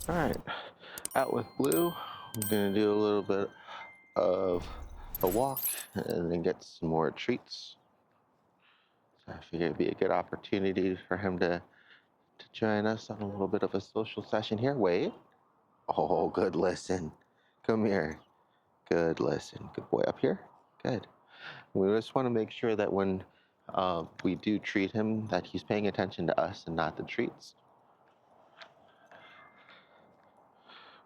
All right, out with Blue. I'm gonna do a little bit of a walk and then get some more treats. So I figured it'd be a good opportunity for him to join us on a little bit of a social session here. Wait. Oh, good listen. Come here. Good listen. Good boy up here. Good. We just want to make sure that when we do treat him, that he's paying attention to us and not the treats.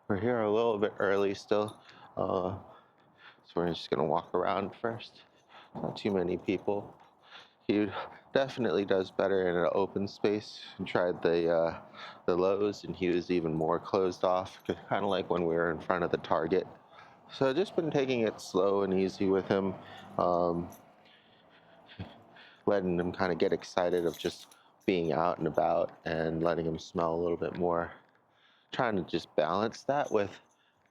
We're here a little bit early still, so we're just gonna walk around first. Not too many people. He definitely does better in an open space. He tried the Lowe's, and he was even more closed off, kind of like when we were in front of the Target. So just been taking it slow and easy with him, um, letting him kind of get excited of just being out and about and letting him smell a little bit more. Trying to just balance that with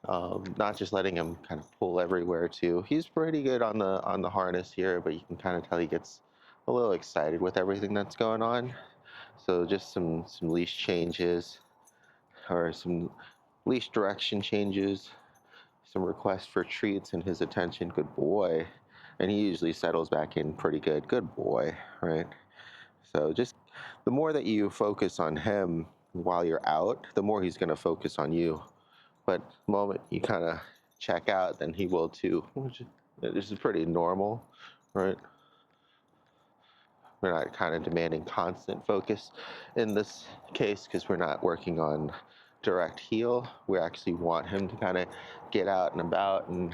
not just letting him kind of pull everywhere too. He's pretty good on the harness here, but you can kind of tell he gets a little excited with everything that's going on. So just some leash changes or some leash direction changes, some requests for treats and his attention. Good boy. And he usually settles back in pretty good. Good boy, right? So just the more that you focus on him while you're out, the more he's going to focus on you. But the moment you kind of check out, then he will too. This is pretty normal, right? We're not kind of demanding constant focus in this case because we're not working on direct heel. We actually want him to kind of get out and about and,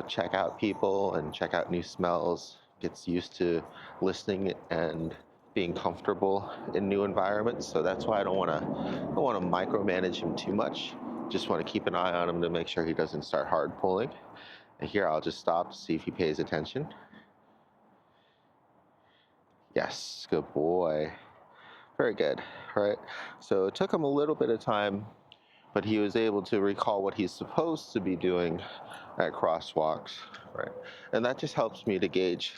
check out people and check out new smells, gets used to listening and being comfortable in new environments. So that's why I don't want to micromanage him too much. Just want to keep an eye on him to make sure he doesn't start hard pulling. And here I'll just stop to see if he pays attention. Yes, good boy. Very good. All right. So it took him a little bit of time, but he was able to recall what he's supposed to be doing at crosswalks. Right. And that just helps me to gauge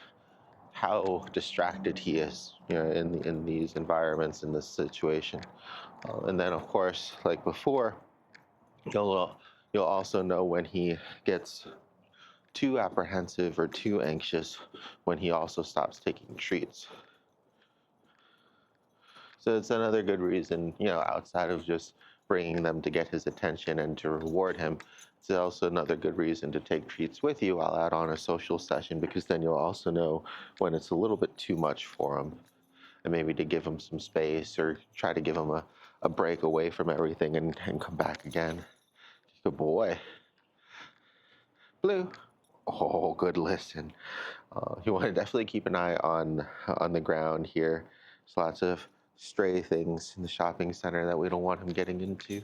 how distracted he is, in these environments, in this situation. And then, of course, like before, you'll also know when he gets too apprehensive or too anxious, when he also stops taking treats. So it's another good reason, outside of just bringing them to get his attention and to reward him, it's also another good reason to take treats with you while out on a social session, because then you'll also know when it's a little bit too much for him, and maybe to give him some space or try to give him a break away from everything and come back again. Good boy. Blue. Oh, good listen. You want to definitely keep an eye on the ground here. There's lots of stray things in the shopping center that we don't want him getting into.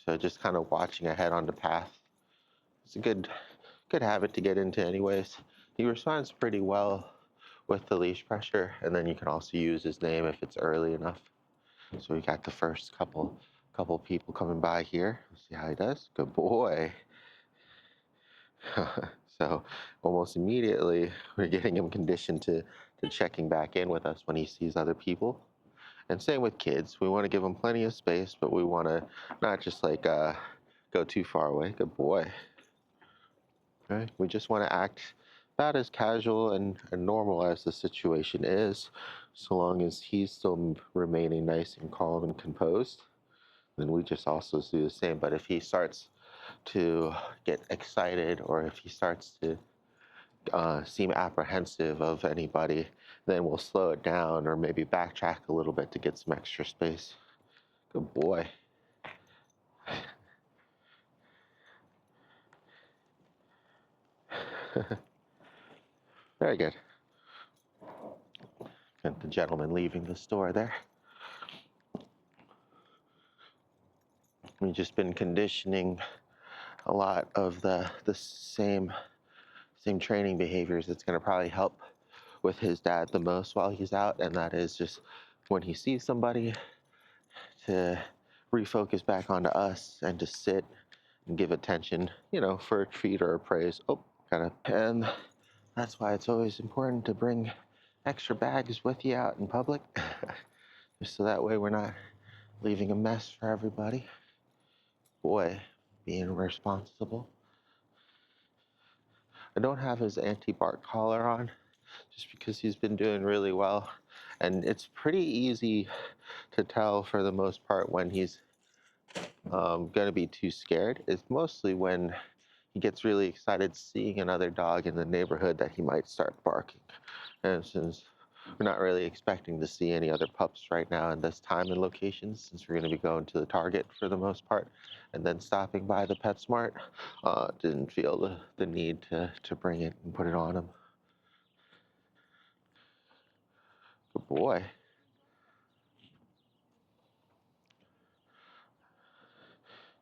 So just kind of watching ahead on the path. It's a good habit to get into anyways. He responds pretty well with the leash pressure, and then you can also use his name if it's early enough. So we got the first couple people coming by here. Let's see how he does. Good boy. So almost immediately we're getting him conditioned to checking back in with us when he sees other people. And same with kids. We want to give them plenty of space, but we want to not just go too far away. Good boy. Okay. We just want to act about as casual and normal as the situation is, so long as he's still remaining nice and calm and composed. Then we just also do the same. But if he starts to get excited, or if he starts to seem apprehensive of anybody, then we'll slow it down or maybe backtrack a little bit to get some extra space. Good boy. Very good. And the gentleman leaving the store there. We've just been conditioning a lot of the same training behaviors that's going to probably help with his dad the most while he's out, and that is just when he sees somebody to refocus back onto us and to sit and give attention, for a treat or a praise. Oh, and that's why it's always important to bring extra bags with you out in public. just so that way we're not leaving a mess for everybody. Boy, being responsible. I don't have his anti-bark collar on just because he's been doing really well. And it's pretty easy to tell for the most part when he's going to be too scared. It's mostly when he gets really excited seeing another dog in the neighborhood that he might start barking. And since we're not really expecting to see any other pups right now in this time and location, since we're going to be going to the Target for the most part, and then stopping by the PetSmart, didn't feel the need to bring it and put it on him. Good boy.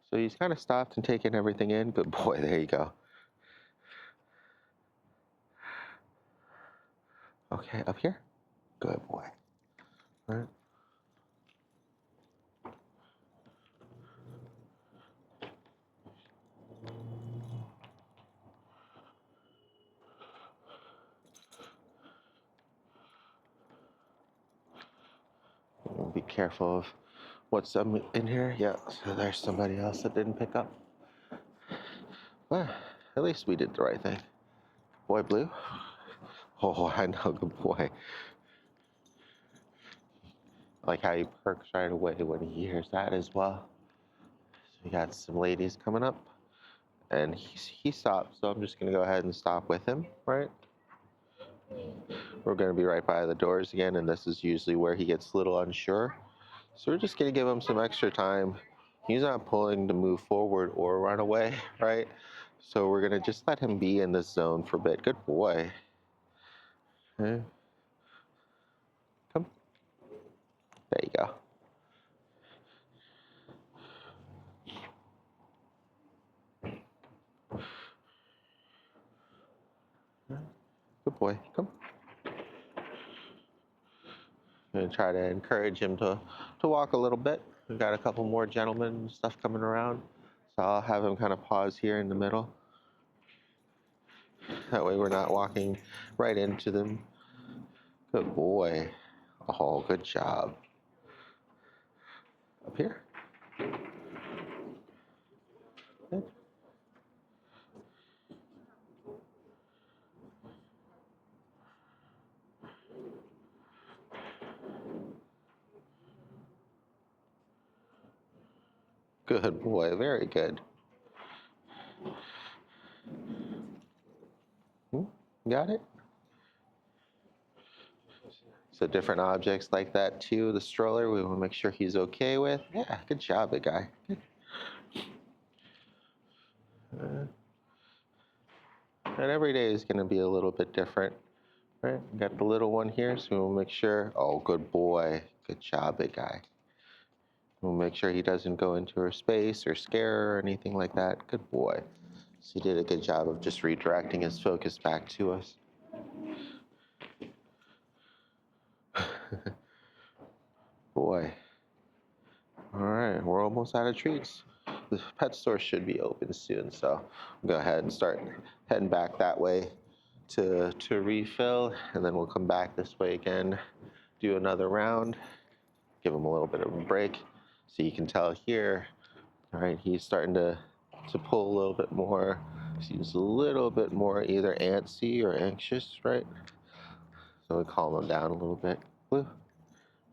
So he's kind of stopped and taken everything in. Good boy, there you go. Okay, up here. Good boy. All right. Be careful of what's in here. Yeah, so there's somebody else that didn't pick up. Well, at least we did the right thing. Boy Blue. Oh, I know, good boy. I like how he perks right away when he hears that as well. So we got some ladies coming up, and he stopped, so I'm just gonna go ahead and stop with him, right? We're gonna be right by the doors again, and this is usually where he gets a little unsure. So we're just gonna give him some extra time. He's not pulling to move forward or run away, right? So we're gonna just let him be in this zone for a bit. Good boy. Okay. Come. There you go. Good boy. Come. I'm gonna try to encourage him to walk a little bit. We've got a couple more gentlemen and stuff coming around, so I'll have him kind of pause here in the middle. That way we're not walking right into them. Good boy. Oh, good job. Up here. Good. Good boy. Very good. Got it? So different objects like that too. The stroller, we want to make sure he's okay with. Yeah, good job, big guy. Good. And every day is going to be a little bit different, right? We got the little one here, so we'll make sure. Oh, good boy. Good job, big guy. We'll make sure he doesn't go into her space or scare her or anything like that. Good boy. So he did a good job of just redirecting his focus back to us. Boy. All right, we're almost out of treats. The pet store should be open soon, so we'll go ahead and start heading back that way to refill, and then we'll come back this way again, do another round, give him a little bit of a break. So you can tell here, all right, he's starting to pull a little bit more. Seems a little bit more either antsy or anxious, right? So we calm him down a little bit. Blue,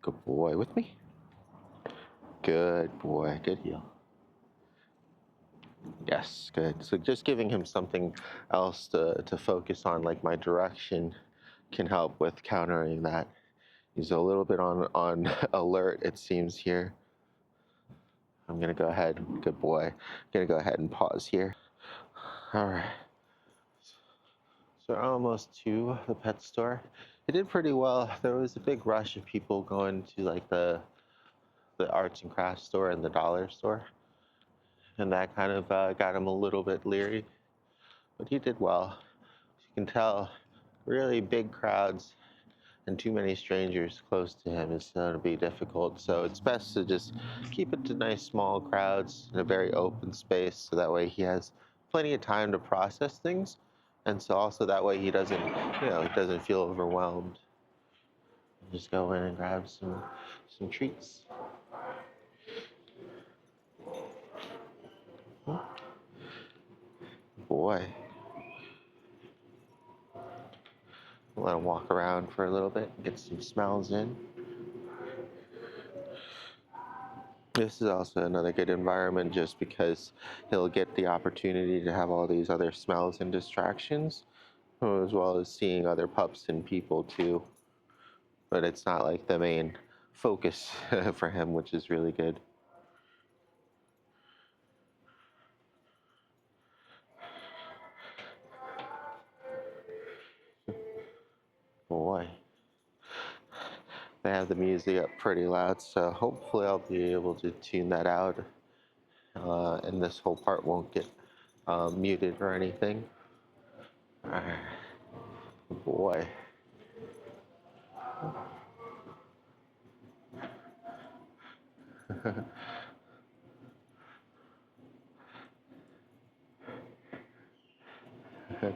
good boy. With me. Good boy. Good heel. Yes, good. So just giving him something else to focus on, like my direction, can help with countering that. He's a little bit on alert, it seems here. I'm gonna go ahead, good boy. I'm gonna go ahead and pause here. All right. So we're almost to the pet store. It did pretty well. There was a big rush of people going to like the arts and crafts store and the dollar store, and that kind of got him a little bit leery. But he did well. As you can tell, really big crowds and too many strangers close to him is going to be difficult. So it's best to just keep it to nice small crowds in a very open space, so that way he has plenty of time to process things, and so also that way he doesn't feel overwhelmed. Just go in and grab some treats. Boy, let him walk around for a little bit, get some smells in. This is also another good environment just because he'll get the opportunity to have all these other smells and distractions, as well as seeing other pups and people too. But it's not like the main focus for him, which is really good. Boy, they have the music up pretty loud, so hopefully I'll be able to tune that out, and this whole part won't get muted or anything. Boy.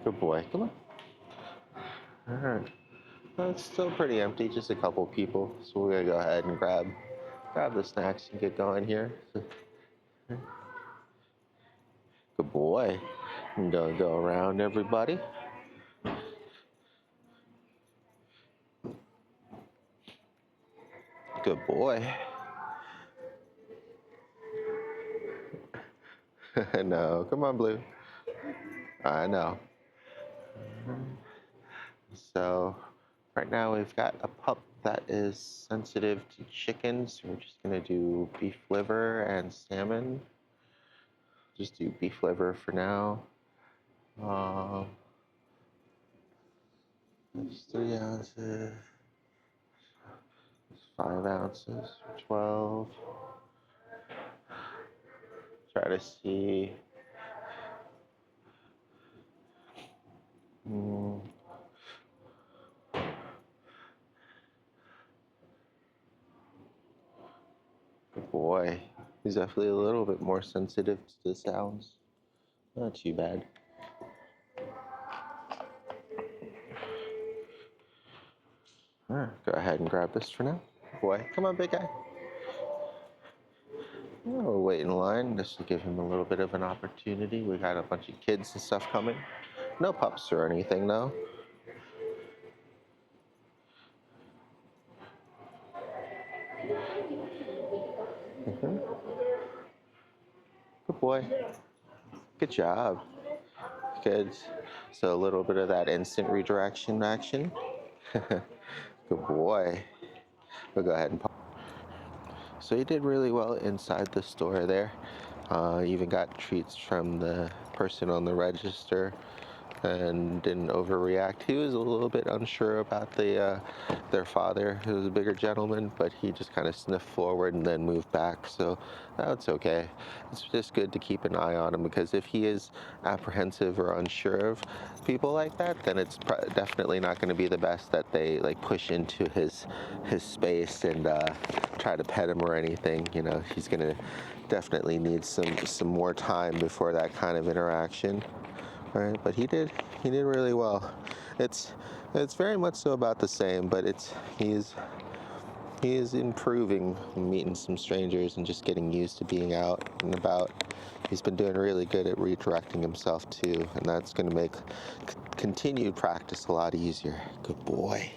Good boy. Come on. All right. Well, it's still pretty empty, just a couple people. So we're gonna go ahead and grab the snacks and get going here. Good boy. I'm gonna go around everybody. Good boy. No, come on, Blue. I know. So right now we've got a pup that is sensitive to chickens. We're just gonna do beef liver and salmon. Just do beef liver for now. It's 3 ounces, 5 ounces, 12. Try to see. Good boy. He's definitely a little bit more sensitive to the sounds. Not too bad. Alright, go ahead and grab this for now. Boy, come on, big guy. We'll wait in line just to give him a little bit of an opportunity. We got a bunch of kids and stuff coming. No pups or anything, though. Good boy. Good job. Good. So a little bit of that instant redirection action. Good boy. We'll go ahead and pop. So he did really well inside the store there. Even got treats from the person on the register and didn't overreact. He was a little bit unsure about their father, who was a bigger gentleman, but he just kind of sniffed forward and then moved back, so that's okay. It's just good to keep an eye on him, because if he is apprehensive or unsure of people like that, then it's definitely not going to be the best that they like push into his space and try to pet him or anything. You know, he's going to definitely need some more time before that kind of interaction. Right, but he did really well. It's very much so about the same, but he is improving, meeting some strangers and just getting used to being out and about. He's been doing really good at redirecting himself too, and that's going to make continued practice a lot easier. Good boy.